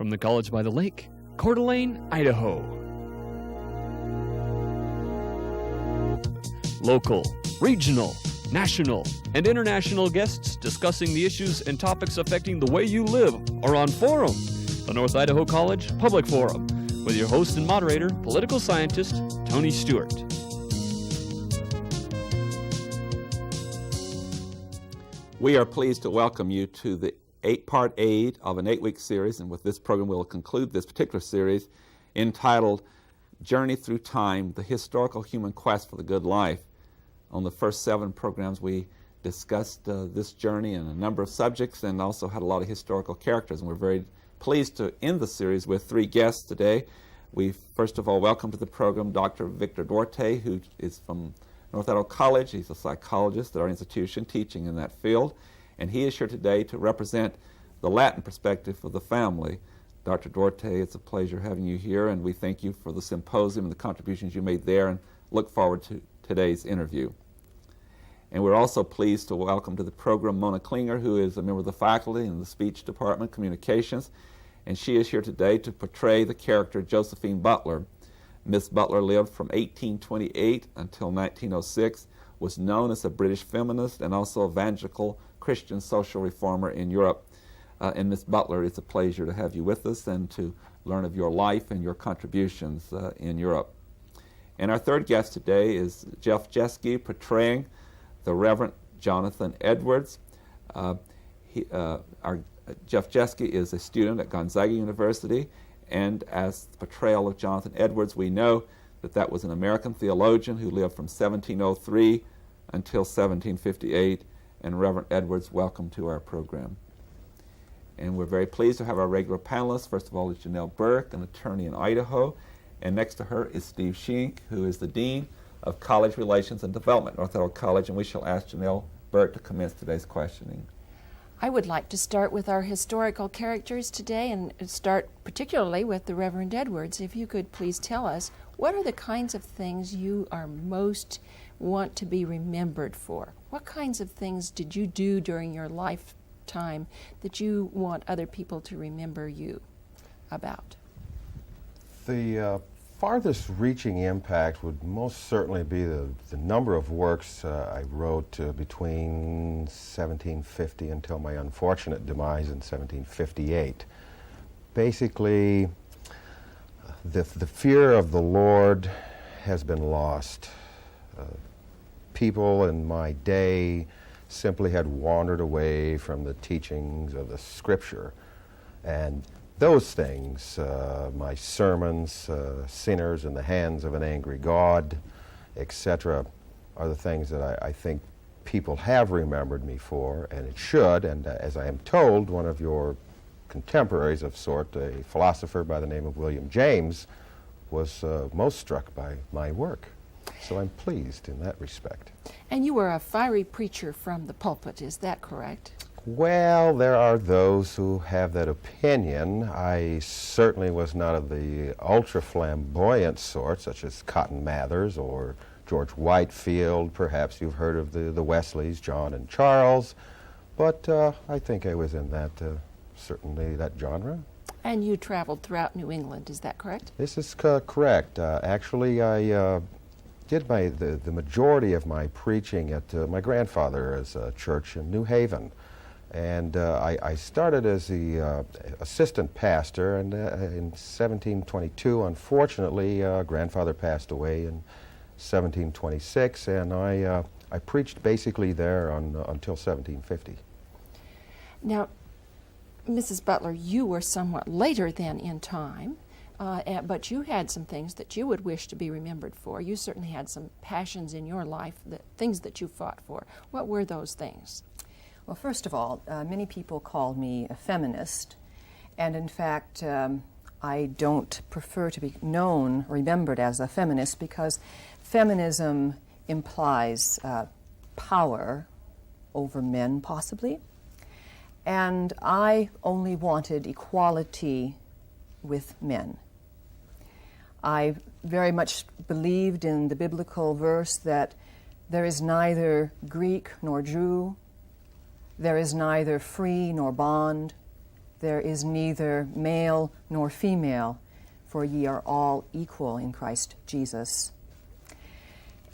from the College by the Lake, Coeur d'Alene, Idaho. Local, regional, national, and international guests discussing the issues and topics affecting the way you live are on Forum, the North Idaho College Public Forum, with your host and moderator, political scientist Tony Stewart. We are pleased to welcome you to the 8-part aid of an 8-week series, and with this program we'll conclude this particular series entitled Journey Through Time, the Historical Human Quest for the Good Life. On the first 7 programs we discussed this journey and a number of subjects and also had a lot of historical characters, and we're very pleased to end the series with 3 guests today. We first of all welcome to the program Dr. Victor Duarte, who is from North Idaho College. He's a psychologist at our institution teaching in that field, and he is here today to represent the Latin perspective of the family. Dr. Duarte, it's a pleasure having you here, and we thank you for the symposium and the contributions you made there and look forward to today's interview. And we're also pleased to welcome to the program Mona Klinger, who is a member of the faculty in the speech department, communications, and she is here today to portray the character Josephine Butler. Miss Butler lived from 1828 until 1906, was known as a British feminist and also evangelical Christian social reformer in Europe. And Miss Butler, it's a pleasure to have you with us and to learn of your life and your contributions in Europe. And our third guest today is Jeff Jeske, portraying the Reverend Jonathan Edwards. Jeff Jeske is a student at Gonzaga University, and as the portrayal of Jonathan Edwards, we know that that was an American theologian who lived from 1703 until 1758, and Reverend Edwards, welcome to our program. And we're very pleased to have our regular panelists. First of all is Janelle Burke, an attorney in Idaho, and next to her is Steve Schenck, who is the Dean of College Relations and Development, North Idaho College, and we shall ask Janelle Burke to commence today's questioning. I would like to start with our historical characters today and start particularly with the Reverend Edwards. If you could please tell us, what are the kinds of things you are most want to be remembered for? What kinds of things did you do during your lifetime that you want other people to remember you about? The farthest reaching impact would most certainly be the number of works I wrote between 1750 until my unfortunate demise in 1758. Basically, the fear of the Lord has been lost. People in my day simply had wandered away from the teachings of the Scripture, and those things, my sermons, Sinners in the Hands of an Angry God, etc., are the things that I think people have remembered me for, and it should. And as I am told, one of your contemporaries of sort, a philosopher by the name of William James, was most struck by my work. So I'm pleased in that respect. And you were a fiery preacher from the pulpit, is that correct? Well, there are those who have that opinion. I certainly was not of the ultra-flamboyant sort, such as Cotton Mathers or George Whitefield. Perhaps you've heard of the Wesleys, John and Charles. But I think I was in that, certainly that genre. And you traveled throughout New England, is that correct? This is correct. Actually, I did the majority of my preaching at my grandfather's church in New Haven. And I started as the assistant pastor, and in 1722, unfortunately, grandfather passed away in 1726, and I preached basically there until 1750. Now, Mrs. Butler, you were somewhat later than in time, but you had some things that you would wish to be remembered for. You certainly had some passions in your life, things that you fought for. What were those things? Well, first of all, many people call me a feminist, and in fact, I don't prefer to be remembered as a feminist, because feminism implies power over men, possibly, and I only wanted equality with men. I very much believed in the biblical verse that there is neither Greek nor Jew, there is neither free nor bond, there is neither male nor female, for ye are all equal in Christ Jesus.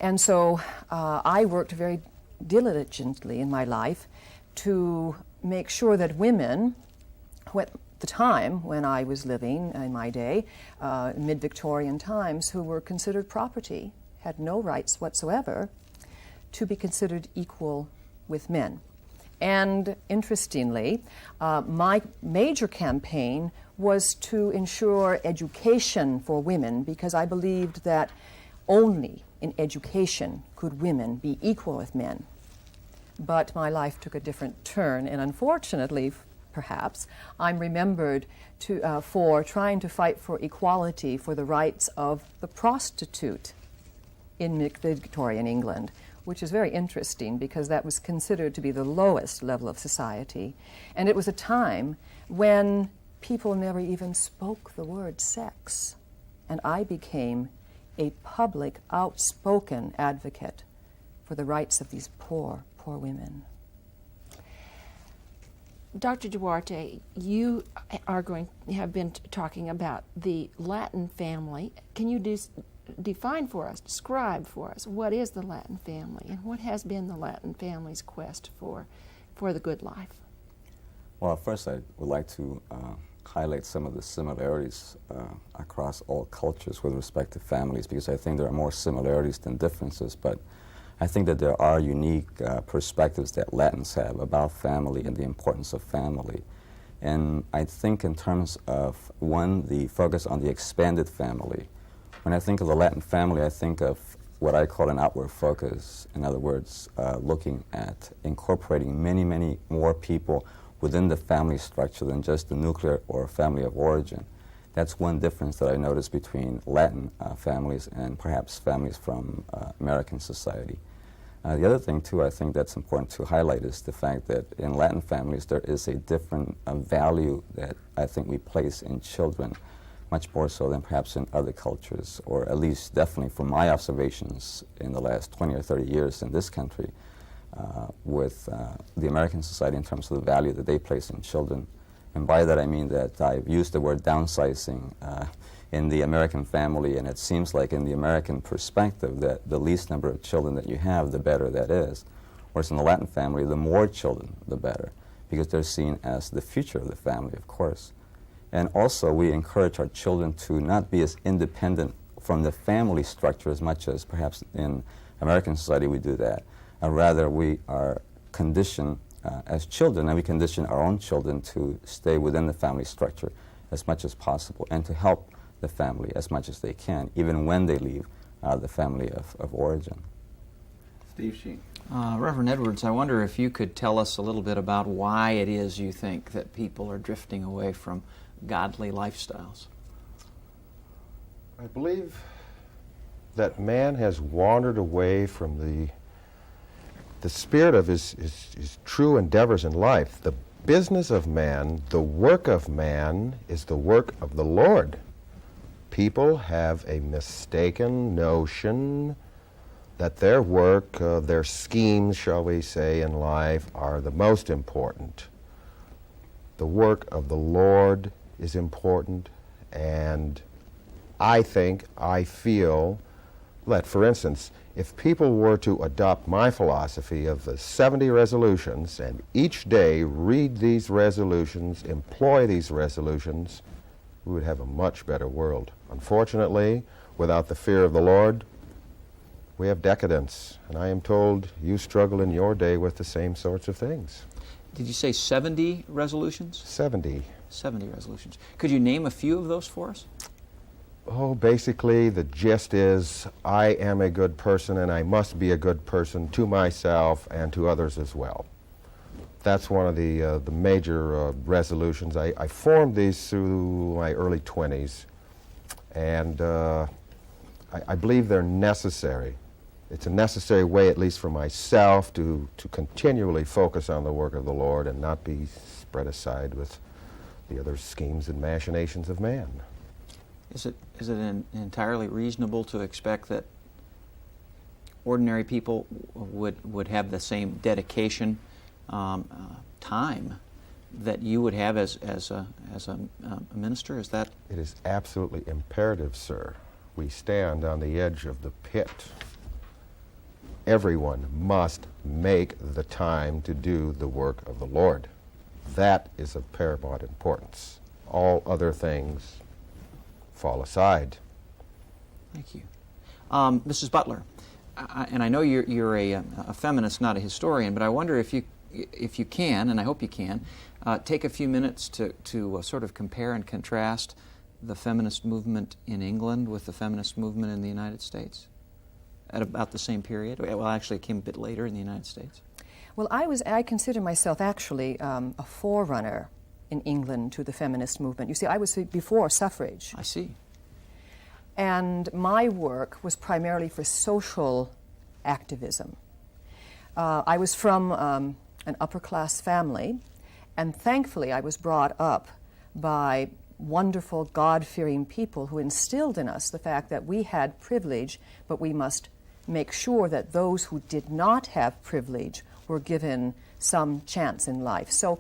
And so I worked very diligently in my life to make sure that women, at the time when I was living in my day, mid-Victorian times, who were considered property, had no rights whatsoever, to be considered equal with men. And interestingly, my major campaign was to ensure education for women, because I believed that only in education could women be equal with men. But my life took a different turn, and unfortunately, perhaps, I'm remembered for trying to fight for equality for the rights of the prostitute in Victorian England, which is very interesting because that was considered to be the lowest level of society. And it was a time when people never even spoke the word sex. And I became a public, outspoken advocate for the rights of these poor, poor women. Dr. Duarte, you have been talking about the Latin family. Can you define for us, describe for us, what is the Latin family and what has been the Latin family's quest for the good life? Well, first I would like to highlight some of the similarities across all cultures with respect to families, because I think there are more similarities than differences, but I think that there are unique perspectives that Latins have about family and the importance of family. And I think in terms of, one, the focus on the expanded family. When I think of the Latin family, I think of what I call an outward focus. In other words, looking at incorporating many, many more people within the family structure than just the nuclear or family of origin. That's one difference that I notice between Latin families and perhaps families from American society. The other thing, too, I think that's important to highlight is the fact that in Latin families there is a different value that I think we place in children, much more so than perhaps in other cultures, or at least definitely from my observations in the last 20 or 30 years in this country with the American society in terms of the value that they place in children. And by that I mean that I've used the word downsizing in the American family, and it seems like in the American perspective that the least number of children that you have, the better that is. Whereas in the Latin family, the more children, the better, because they're seen as the future of the family, of course. And also we encourage our children to not be as independent from the family structure as much as perhaps in American society we do that. Rather, we are conditioned as children, and we condition our own children to stay within the family structure as much as possible and to help the family as much as they can, even when they leave the family of origin. Steve Sheen. Reverend Edwards, I wonder if you could tell us a little bit about why it is you think that people are drifting away from godly lifestyles. I believe that man has wandered away from the spirit of his true endeavors in life. The business of man, the work of man, is the work of the Lord. People have a mistaken notion that their work, their schemes, shall we say, in life are the most important. The work of the Lord is important, and I feel that, for instance, if people were to adopt my philosophy of the 70 resolutions and each day read these resolutions, employ these resolutions, we would have a much better world. Unfortunately, without the fear of the Lord, we have decadence, and I am told you struggle in your day with the same sorts of things. Did you say 70 resolutions? 70. 70 resolutions. Could you name a few of those for us? Oh, basically, the gist is I am a good person, and I must be a good person to myself and to others as well. That's one of the major resolutions. I formed these through my early 20s, and I believe they're necessary. It's a necessary way, at least for myself, to continually focus on the work of the Lord and not be spread aside with the other schemes and machinations of man. Is it entirely reasonable to expect that ordinary people would have the same dedication, time that you would have as a minister? Is that? It is absolutely imperative, sir. We stand on the edge of the pit. Everyone must make the time to do the work of the Lord. That is of paramount importance. All other things fall aside. Thank you. Mrs. Butler, and I know you're a feminist, not a historian, but I wonder if you can, and I hope you can, take a few minutes to sort of compare and contrast the feminist movement in England with the feminist movement in the United States at about the same period. Well, actually, it came a bit later in the United States. Well, I consider myself actually a forerunner in England to the feminist movement. You see, I was before suffrage. I see. And my work was primarily for social activism. I was from an upper-class family, and thankfully I was brought up by wonderful, God-fearing people who instilled in us the fact that we had privilege, but we must make sure that those who did not have privilege were given some chance in life. So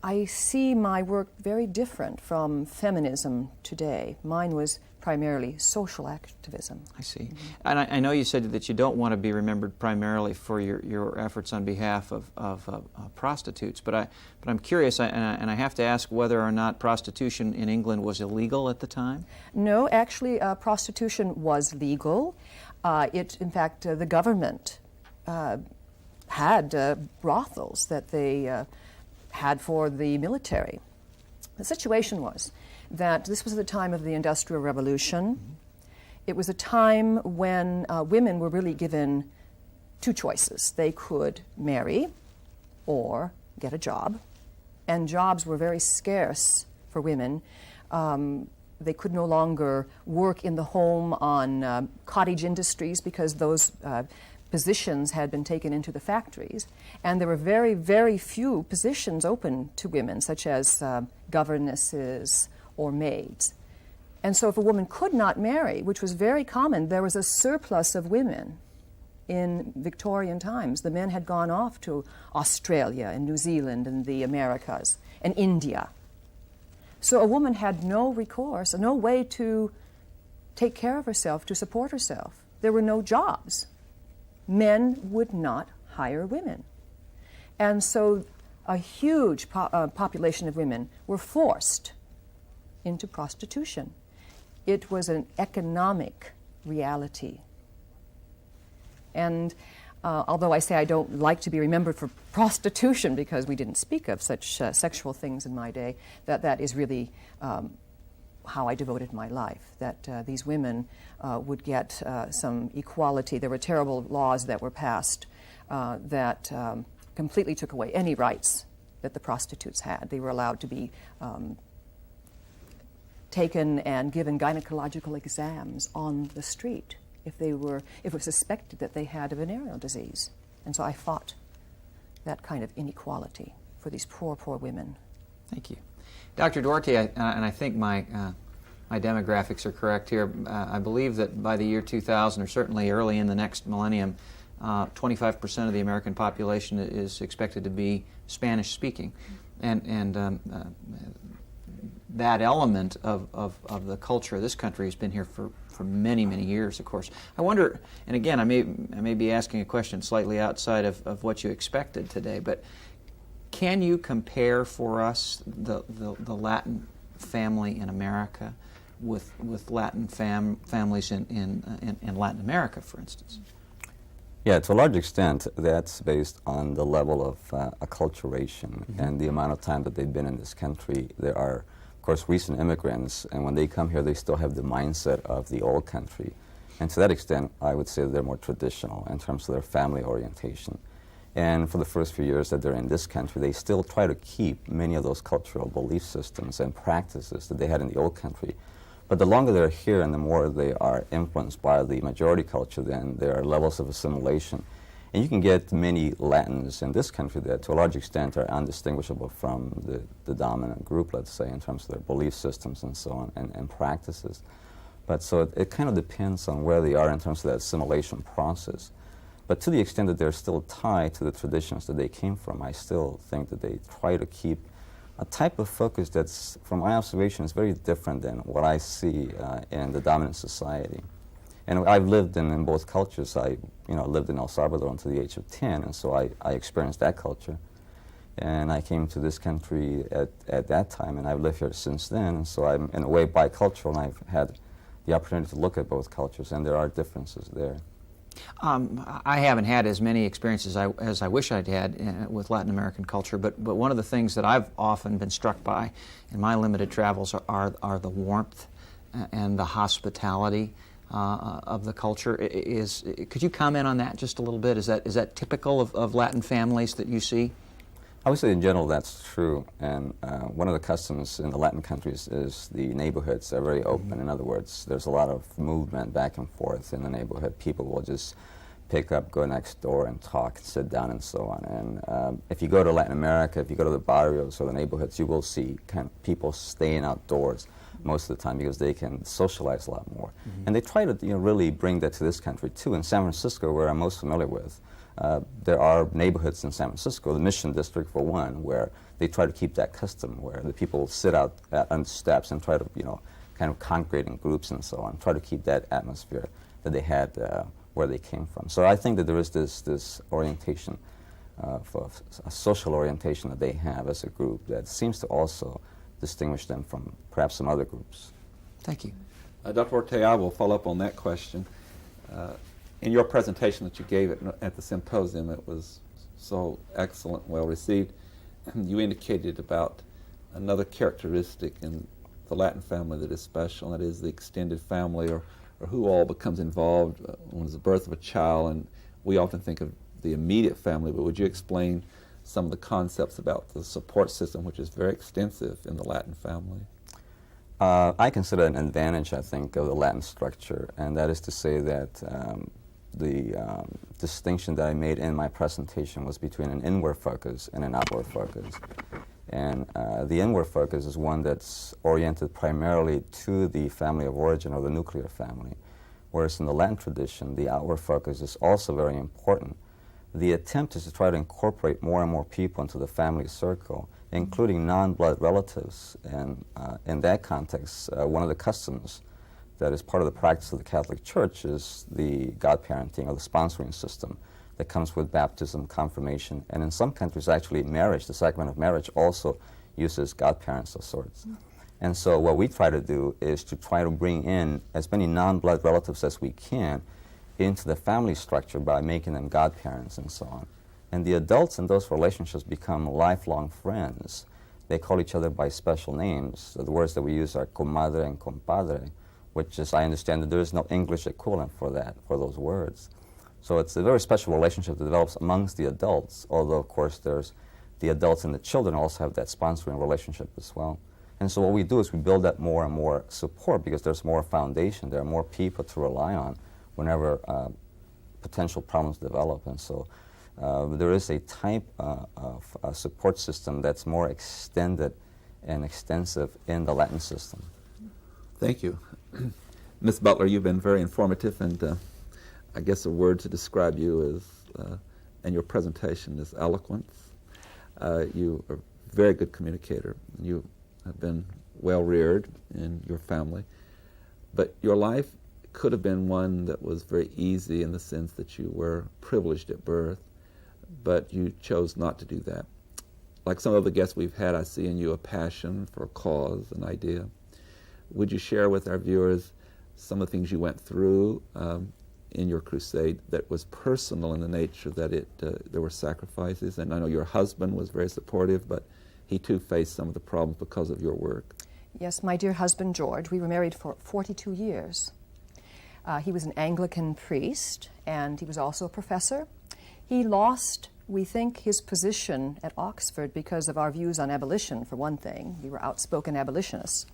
I see my work very different from feminism today. Mine was primarily social activism. I see. And I know you said that you don't want to be remembered primarily for your efforts on behalf of prostitutes, but I'm curious, and I have to ask whether or not prostitution in England was illegal at the time? No, actually, prostitution was legal. In fact, the government had brothels that they had for the military. The situation was that this was the time of the Industrial Revolution. Mm-hmm. It was a time when women were really given two choices. They could marry or get a job, and jobs were very scarce for women. They could no longer work in the home on cottage industries because those positions had been taken into the factories, and there were very, very few positions open to women, such as governesses or maids. And so if a woman could not marry, which was very common, there was a surplus of women in Victorian times. The men had gone off to Australia and New Zealand and the Americas and India. So a woman had no recourse, no way to take care of herself, to support herself. There were no jobs. Men would not hire women. And so a huge population of women were forced into prostitution. It was an economic reality. And although I say I don't like to be remembered for prostitution because we didn't speak of such sexual things in my day, that is really how I devoted my life, that these women would get some equality. There were terrible laws that were passed that completely took away any rights that the prostitutes had. They were allowed to be taken and given gynecological exams on the street if it was suspected that they had a venereal disease. And so I fought that kind of inequality for these poor, poor women. Thank you. Dr. Doherty, and I think my demographics are correct here. I believe that by the year 2000, or certainly early in the next millennium, 25% of the American population is expected to be Spanish-speaking. And that element of the culture of this country has been here for many, many years, of course. I wonder, and again, I may be asking a question slightly outside of what you expected today, but can you compare for us the Latin family in America with Latin families in Latin America, for instance? Yeah, to a large extent, that's based on the level of acculturation and the amount of time that they've been in this country. There are, of course, recent immigrants, and when they come here, they still have the mindset of the old country. And to that extent, I would say they're more traditional in terms of their family orientation. And for the first few years that they're in this country, they still try to keep many of those cultural belief systems and practices that they had in the old country. But the longer they're here and the more they are influenced by the majority culture, then there are levels of assimilation. And you can get many Latins in this country that to a large extent are undistinguishable from the dominant group, let's say, in terms of their belief systems and so on, and practices. But so it kind of depends on where they are in terms of that assimilation process. But to the extent that they're still tied to the traditions that they came from, I still think that they try to keep a type of focus that's, from my observation, is very different than what I see in the dominant society. And I've lived in both cultures. I lived in El Salvador until the age of 10, and so I experienced that culture. And I came to this country at that time, and I've lived here since then, and so I'm in a way bicultural, and I've had the opportunity to look at both cultures, and there are differences there. I haven't had as many experiences as I wish I'd had with Latin American culture, but one of the things that I've often been struck by in my limited travels are the warmth and the hospitality of the culture. Could you comment on that just a little bit? Is that typical of Latin families that you see? I would say in general that's true, and one of the customs in the Latin countries is the neighborhoods are very open. In other words, there's a lot of movement back and forth in the neighborhood. People will just pick up, go next door and talk, sit down and so on. And if you go to Latin America, if you go to the barrios or the neighborhoods, you will see kind of people staying outdoors most of the time because they can socialize a lot more. And they try to really bring that to this country too. In San Francisco, where I'm most familiar with, there are neighborhoods in San Francisco, the Mission District for one, where they try to keep that custom, where the people sit out on steps and try to, kind of congregate in groups and so on, try to keep that atmosphere that they had where they came from. So I think that there is this orientation, for a social orientation that they have as a group that seems to also distinguish them from perhaps some other groups. Thank you. Dr. Ortega, I will follow up on that question. In your presentation that you gave at the symposium, it was so excellent, well received. You indicated about another characteristic in the Latin family that is special, and that is the extended family, or who all becomes involved when there's the birth of a child. And we often think of the immediate family, but would you explain some of the concepts about the support system, which is very extensive in the Latin family? I consider an advantage, I think, of the Latin structure, and that is to say that the distinction that I made in my presentation was between an inward focus and an outward focus. And the inward focus is one that's oriented primarily to the family of origin or the nuclear family, whereas in the Latin tradition, the outward focus is also very important. The attempt is to try to incorporate more and more people into the family circle, including non-blood relatives. And in that context, one of the customs that is part of the practice of the Catholic Church is the godparenting or the sponsoring system that comes with baptism, confirmation, and in some countries actually marriage, the sacrament of marriage also uses godparents of sorts. And so what we try to do is to try to bring in as many non-blood relatives as we can into the family structure by making them godparents and so on. And the adults in those relationships become lifelong friends. They call each other by special names. The words that we use are comadre and compadre, which is, I understand that there is no English equivalent for that, for those words. So it's a very special relationship that develops amongst the adults, although of course there's the adults and the children also have that sponsoring relationship as well. And so what we do is we build up more and more support because there's more foundation, there are more people to rely on whenever potential problems develop. And so there is a type of support system that's more extended and extensive in the Latin system. Thank you. Ms. Butler, you've been very informative, and I guess a word to describe you is, and your presentation is eloquence. You are a very good communicator. You have been well reared in your family, but your life could have been one that was very easy in the sense that you were privileged at birth, but you chose not to do that. Like some of the guests we've had, I see in you a passion for a cause, an idea. Would you share with our viewers some of the things you went through in your crusade that was personal in the nature that there were sacrifices? And I know your husband was very supportive, but he too faced some of the problems because of your work. Yes, my dear husband George, we were married for 42 years. He was an Anglican priest, and he was also a professor. He lost, we think, his position at Oxford because of our views on abolition, for one thing. We were outspoken abolitionists.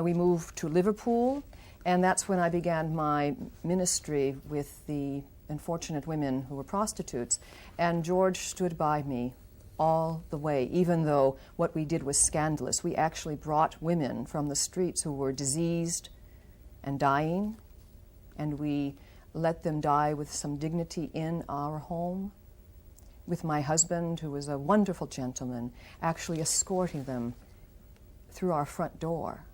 We moved to Liverpool, and that's when I began my ministry with the unfortunate women who were prostitutes. And George stood by me all the way, even though what we did was scandalous. We actually brought women from the streets who were diseased and dying, and we let them die with some dignity in our home, with my husband, who was a wonderful gentleman, actually escorting them through our front door.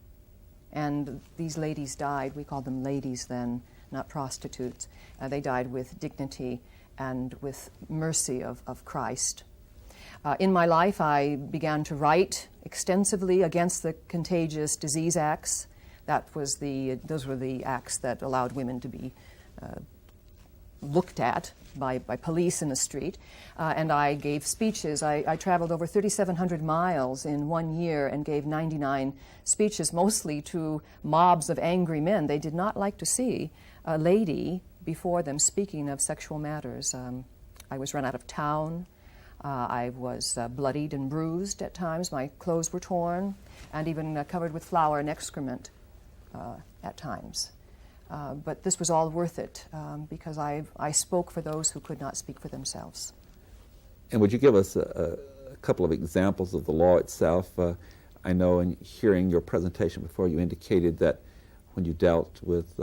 And these ladies died, we called them ladies then, not prostitutes. They died with dignity and with mercy of Christ. In my life, I began to write extensively against the Contagious Disease Acts. Those were the acts that allowed women to be looked at by police in the street. And I gave speeches. I traveled over 3,700 miles in 1 year and gave 99 speeches, mostly to mobs of angry men. They did not like to see a lady before them speaking of sexual matters. I was run out of town. I was bloodied and bruised at times. My clothes were torn and even covered with flour and excrement at times. But this was all worth it because I spoke for those who could not speak for themselves. And would you give us a couple of examples of the law itself? I know in hearing your presentation before, you indicated that when you dealt with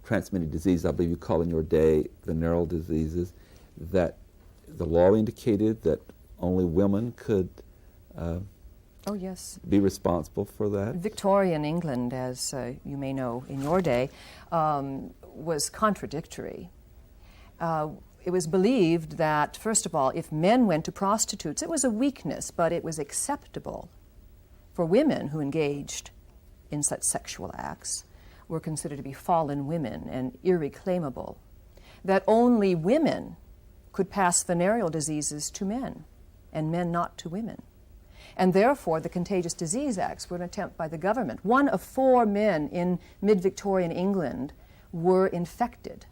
transmitted disease, I believe you call in your day venereal diseases, that the law indicated that only women could Oh, yes. be responsible for that? Victorian England, as you may know in your day, was contradictory. It was believed that, first of all, if men went to prostitutes, it was a weakness, but it was acceptable for women who engaged in such sexual acts were considered to be fallen women and irreclaimable, that only women could pass venereal diseases to men and men not to women. And therefore, the Contagious Disease Acts were an attempt by the government. 1 of 4 men in mid-Victorian England were infected.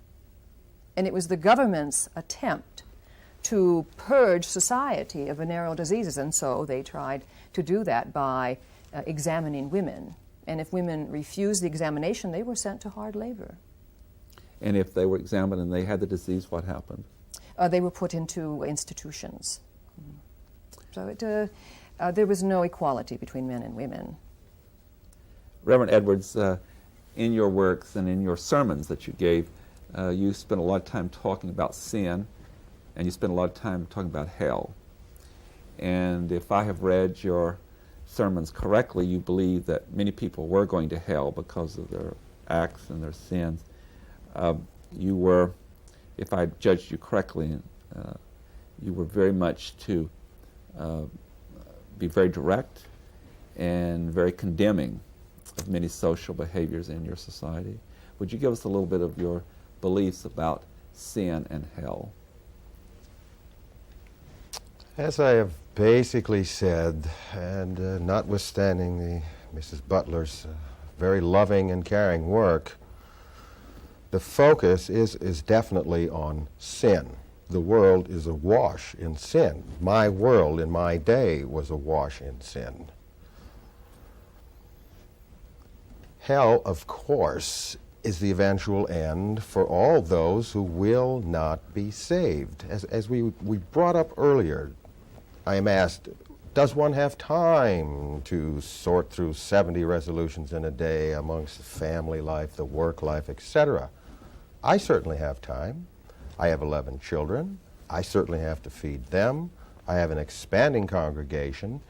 And it was the government's attempt to purge society of venereal diseases. And so they tried to do that by examining women. And if women refused the examination, they were sent to hard labor. And if they were examined and they had the disease, what happened? They were put into institutions. So there was no equality between men and women. Reverend Edwards, in your works and in your sermons that you gave, you spent a lot of time talking about sin, and you spent a lot of time talking about hell. And if I have read your sermons correctly, you believe that many people were going to hell because of their acts and their sins. You were, if I judged you correctly, you were very much to be very direct and very condemning of many social behaviors in your society. Would you give us a little bit of your beliefs about sin and hell? As I have basically said, and notwithstanding Mrs. Butler's very loving and caring work, the focus is definitely on sin. The world is awash in sin. My world in my day was awash in sin. Hell, of course, is the eventual end for all those who will not be saved. As we brought up earlier, I am asked, does one have time to sort through 70 resolutions in a day amongst the family life, the work life, etc.? I certainly have time. I have 11 children. I certainly have to feed them. I have an expanding congregation.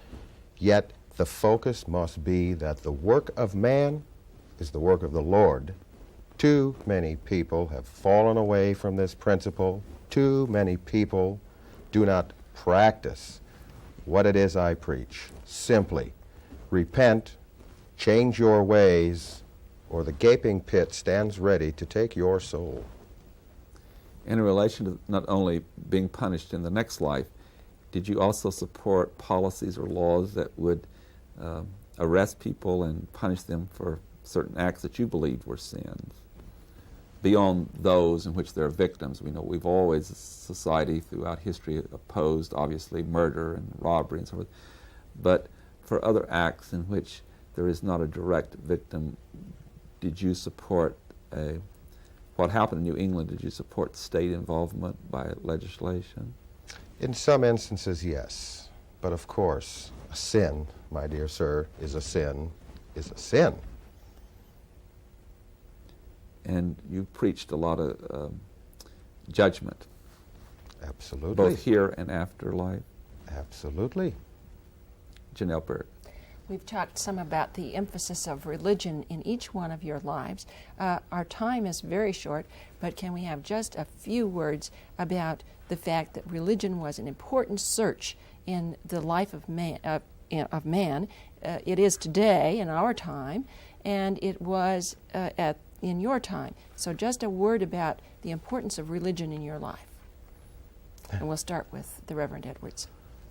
Yet the focus must be that the work of man is the work of the Lord. Too many people have fallen away from this principle. Too many people do not practice what it is I preach. Simply repent, change your ways, or the gaping pit stands ready to take your soul. In relation to not only being punished in the next life, did you also support policies or laws that would arrest people and punish them for certain acts that you believed were sins, beyond those in which they're victims? We know we've always, as a society throughout history, opposed, obviously, murder and robbery and so forth. But for other acts in which there is not a direct victim, did you support what happened in New England? Did you support state involvement by legislation? In some instances, yes. But of course, a sin, my dear sir, is a sin, is a sin. and you preached a lot of judgment, Absolutely. both here and after life. Absolutely. Janelle Bird. We've talked some about the emphasis of religion in each one of your lives. Our time is very short, but can we have just a few words about the fact that religion was an important search in the life of man? It is today in our time, and it was in your time. So just a word about the importance of religion in your life. And we'll start with the Reverend Edwards.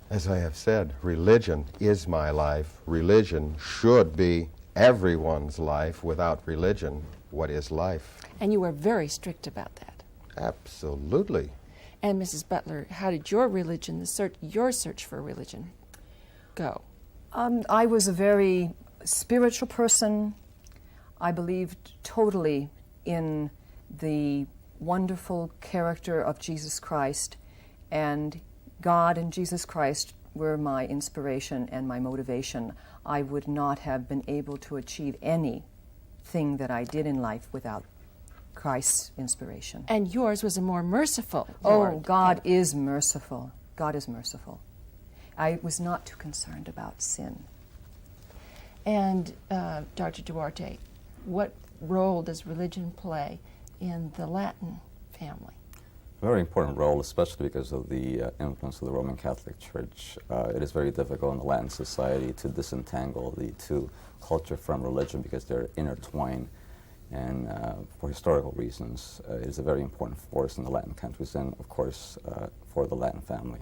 As I have said, religion is my life. Religion should be everyone's life. Without religion, what is life? And you were very strict about that. Absolutely. And Mrs. Butler, how did your religion, your search for religion, go? I was a very spiritual person. I believed totally in the wonderful character of Jesus Christ, and God and Jesus Christ were my inspiration and my motivation. I would not have been able to achieve anything that I did in life without Christ's inspiration. And yours was a more merciful Oh, Lord. God is merciful. God is merciful. I was not too concerned about sin. And Dr. Duarte, what role does religion play in the Latin family? Very important role, especially because of the influence of the Roman Catholic Church. It is very difficult in the Latin society to disentangle the two, culture from religion, because they're intertwined. And for historical reasons, it is a very important force in the Latin countries, and of course for the Latin family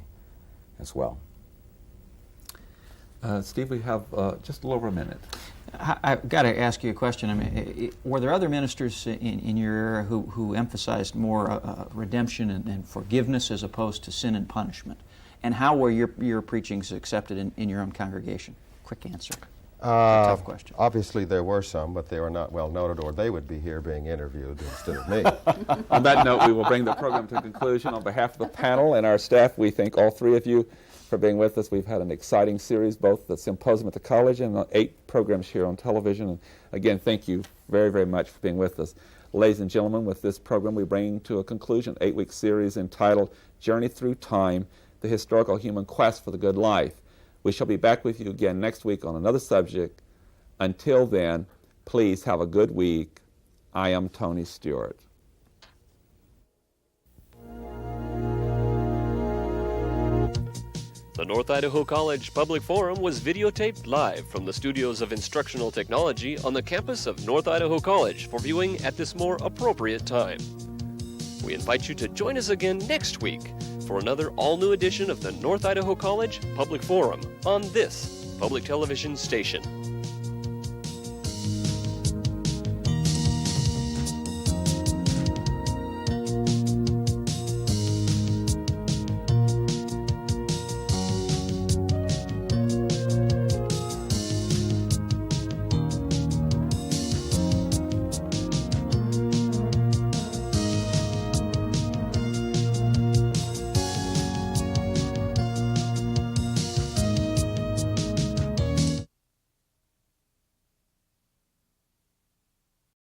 as well. Steve, we have just a little over a minute. I've got to ask you a question. I mean, were there other ministers in your era who emphasized more redemption and forgiveness as opposed to sin and punishment? And how were your preachings accepted in your own congregation? Quick answer. Tough question. Obviously there were some, but they were not well noted, or they would be here being interviewed instead of me. On that note, we will bring the program to a conclusion. On behalf of the panel and our staff, we thank all three of you for being with us. We've had an exciting series, both the symposium at the college and 8 programs here on television. And again, thank you very, very much for being with us. Ladies and gentlemen, with this program, we bring to a conclusion an 8-week series entitled Journey Through Time, the Historical Human Quest for the Good Life. We shall be back with you again next week on another subject. Until then, please have a good week. I am Tony Stewart. The North Idaho College Public Forum was videotaped live from the studios of Instructional Technology on the campus of North Idaho College for viewing at this more appropriate time. We invite you to join us again next week for another all-new edition of the North Idaho College Public Forum on this public television station.